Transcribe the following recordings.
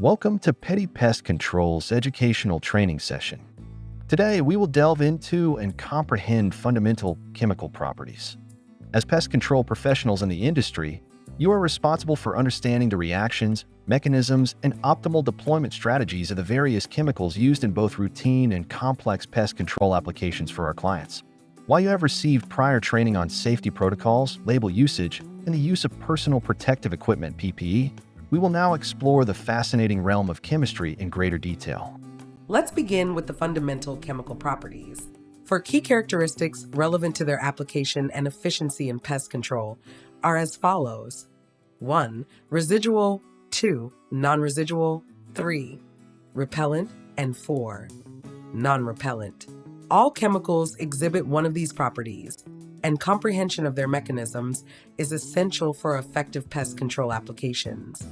Welcome to Petti Pest Control's educational training session. Today, we will delve into and comprehend fundamental chemical properties. As pest control professionals in the industry, you are responsible for understanding the reactions, mechanisms, and optimal deployment strategies of the various chemicals used in both routine and complex pest control applications for our clients. While you have received prior training on safety protocols, label usage, and the use of personal protective equipment (PPE), we will now explore the fascinating realm of chemistry in greater detail. Let's begin with the fundamental chemical properties. For key characteristics relevant to their application and efficiency in pest control are as follows. 1. Residual. 2. Non-residual. 3. Repellent. And 4. Non-repellent. All chemicals exhibit one of these properties, and comprehension of their mechanisms is essential for effective pest control applications.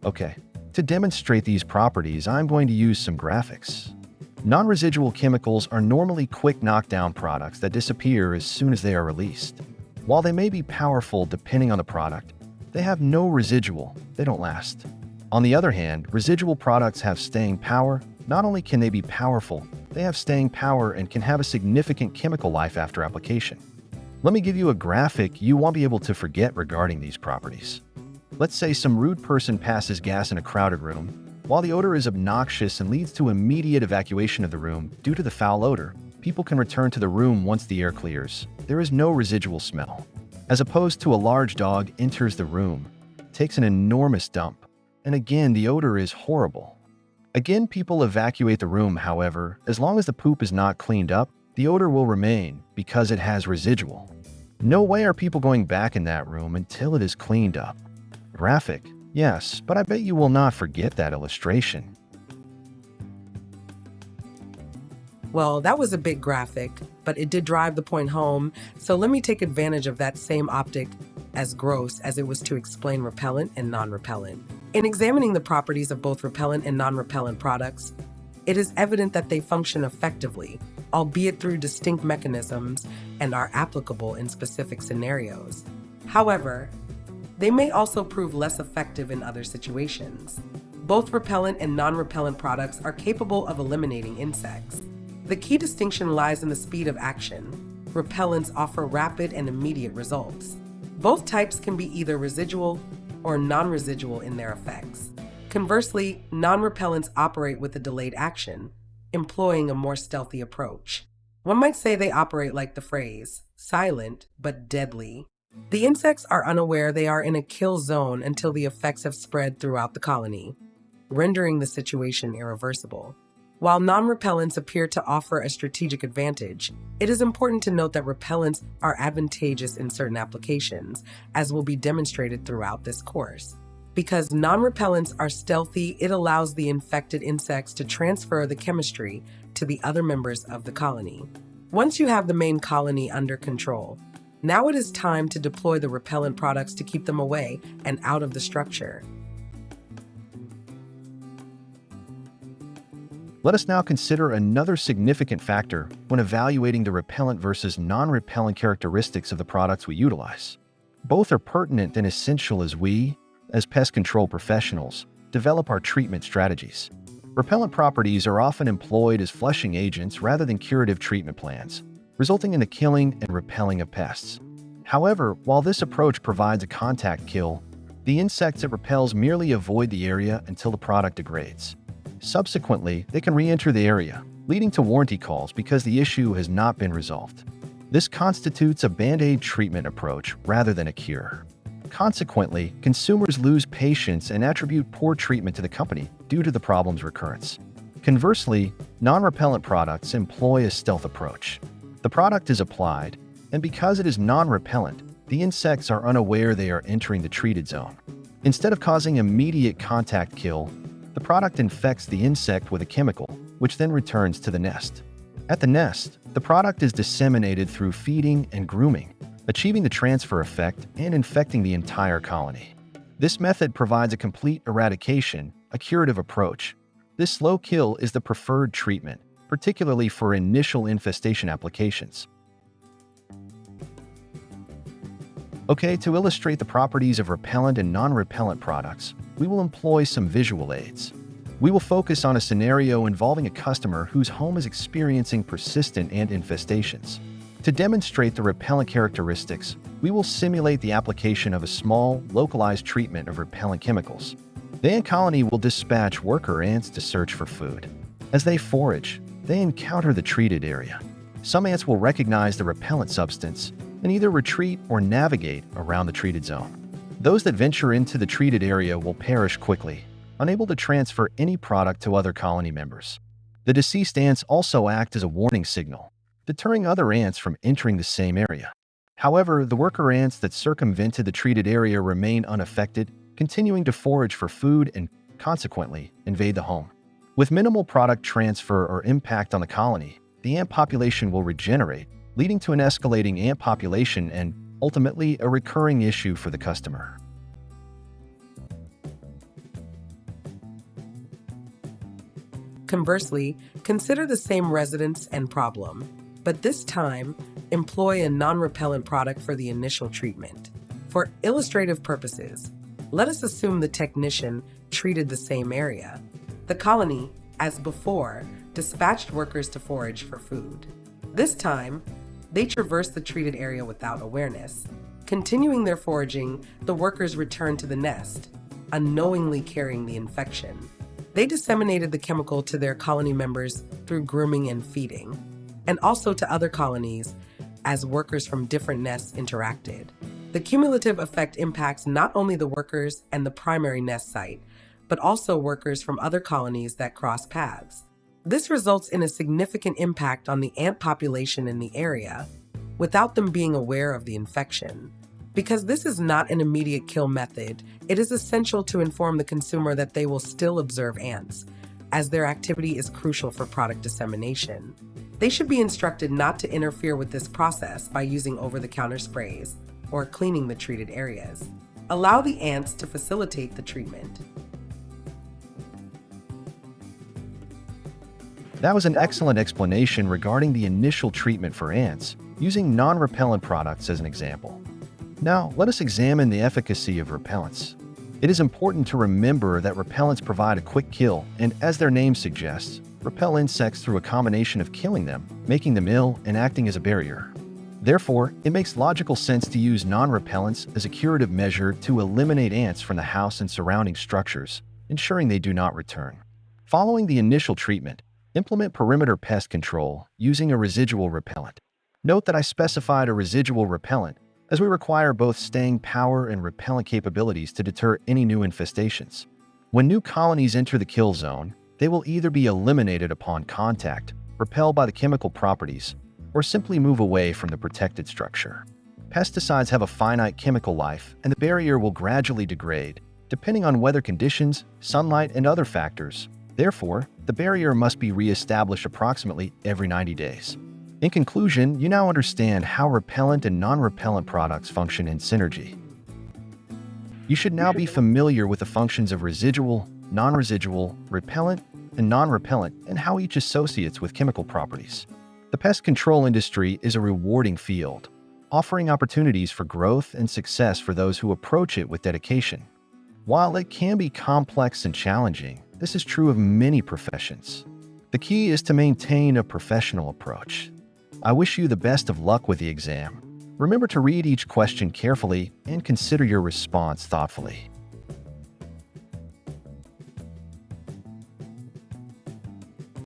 Okay, to demonstrate these properties, I'm going to use some graphics. Non-residual chemicals are normally quick knockdown products that disappear as soon as they are released. While they may be powerful depending on the product, they have no residual, they don't last. On the other hand, residual products have staying power. Not only can they be powerful, they have staying power and can have a significant chemical life after application. Let me give you a graphic you won't be able to forget regarding these properties. Let's say some rude person passes gas in a crowded room. While the odor is obnoxious and leads to immediate evacuation of the room due to the foul odor, people can return to the room once the air clears. There is no residual smell. As opposed to a large dog enters the room, takes an enormous dump, and again the odor is horrible. Again, people evacuate the room, however, as long as the poop is not cleaned up, the odor will remain because it has residual. No way are people going back in that room until it is cleaned up. Graphic, yes, but I bet you will not forget that illustration. Well, that was a big graphic, but it did drive the point home, so let me take advantage of that same optic, as gross as it was to explain repellent and non-repellent. In examining the properties of both repellent and non-repellent products, it is evident that they function effectively, albeit through distinct mechanisms, and are applicable in specific scenarios. However, they may also prove less effective in other situations. Both repellent and non-repellent products are capable of eliminating insects. The key distinction lies in the speed of action. Repellents offer rapid and immediate results. Both types can be either residual or non-residual in their effects. Conversely, non-repellents operate with a delayed action, employing a more stealthy approach. One might say they operate like the phrase, silent but deadly. The insects are unaware they are in a kill zone until the effects have spread throughout the colony, rendering the situation irreversible. While non-repellents appear to offer a strategic advantage, it is important to note that repellents are advantageous in certain applications, as will be demonstrated throughout this course. Because non-repellents are stealthy, it allows the infected insects to transfer the chemistry to the other members of the colony. Once you have the main colony under control, now it is time to deploy the repellent products to keep them away and out of the structure. Let us now consider another significant factor when evaluating the repellent versus non-repellent characteristics of the products we utilize. Both are pertinent and essential as we, as pest control professionals, develop our treatment strategies. Repellent properties are often employed as flushing agents rather than curative treatment plans, resulting in the killing and repelling of pests. However, while this approach provides a contact kill, the insects it repels merely avoid the area until the product degrades. Subsequently, they can re-enter the area, leading to warranty calls because the issue has not been resolved. This constitutes a band-aid treatment approach rather than a cure. Consequently, consumers lose patience and attribute poor treatment to the company due to the problem's recurrence. Conversely, non-repellent products employ a stealth approach. The product is applied, and because it is non-repellent, the insects are unaware they are entering the treated zone. Instead of causing immediate contact kill, the product infects the insect with a chemical, which then returns to the nest. At the nest, the product is disseminated through feeding and grooming, achieving the transfer effect and infecting the entire colony. This method provides a complete eradication, a curative approach. This slow kill is the preferred treatment, particularly for initial infestation applications. Okay, to illustrate the properties of repellent and non-repellent products, we will employ some visual aids. We will focus on a scenario involving a customer whose home is experiencing persistent ant infestations. To demonstrate the repellent characteristics, we will simulate the application of a small, localized treatment of repellent chemicals. The ant colony will dispatch worker ants to search for food. As they forage, they encounter the treated area. Some ants will recognize the repellent substance and either retreat or navigate around the treated zone. Those that venture into the treated area will perish quickly, unable to transfer any product to other colony members. The deceased ants also act as a warning signal, deterring other ants from entering the same area. However, the worker ants that circumvented the treated area remain unaffected, continuing to forage for food and, consequently, invade the home. With minimal product transfer or impact on the colony, the ant population will regenerate, leading to an escalating ant population and, ultimately, a recurring issue for the customer. Conversely, consider the same residence and problem, but this time, employ a non-repellent product for the initial treatment. For illustrative purposes, let us assume the technician treated the same area. The colony, as before, dispatched workers to forage for food. This time, they traverse the treated area without awareness. Continuing their foraging, the workers return to the nest, unknowingly carrying the infection. They disseminated the chemical to their colony members through grooming and feeding, and also to other colonies as workers from different nests interacted. The cumulative effect impacts not only the workers and the primary nest site, but also workers from other colonies that cross paths. This results in a significant impact on the ant population in the area without them being aware of the infection. Because this is not an immediate kill method, it is essential to inform the consumer that they will still observe ants, as their activity is crucial for product dissemination. They should be instructed not to interfere with this process by using over-the-counter sprays or cleaning the treated areas. Allow the ants to facilitate the treatment. That was an excellent explanation regarding the initial treatment for ants, using non-repellent products as an example. Now, let us examine the efficacy of repellents. It is important to remember that repellents provide a quick kill and, as their name suggests, repel insects through a combination of killing them, making them ill, and acting as a barrier. Therefore, it makes logical sense to use non-repellents as a curative measure to eliminate ants from the house and surrounding structures, ensuring they do not return. Following the initial treatment, implement perimeter pest control using a residual repellent. Note that I specified a residual repellent, as we require both staying power and repellent capabilities to deter any new infestations. When new colonies enter the kill zone, they will either be eliminated upon contact, repelled by the chemical properties, or simply move away from the protected structure. Pesticides have a finite chemical life, and the barrier will gradually degrade, depending on weather conditions, sunlight, and other factors. Therefore, the barrier must be re-established approximately every 90 days. In conclusion, you now understand how repellent and non-repellent products function in synergy. You should now be familiar with the functions of residual, non-residual, repellent, and non-repellent, and how each associates with chemical properties. The pest control industry is a rewarding field, offering opportunities for growth and success for those who approach it with dedication. While it can be complex and challenging, this is true of many professions. The key is to maintain a professional approach. I wish you the best of luck with the exam. Remember to read each question carefully and consider your response thoughtfully.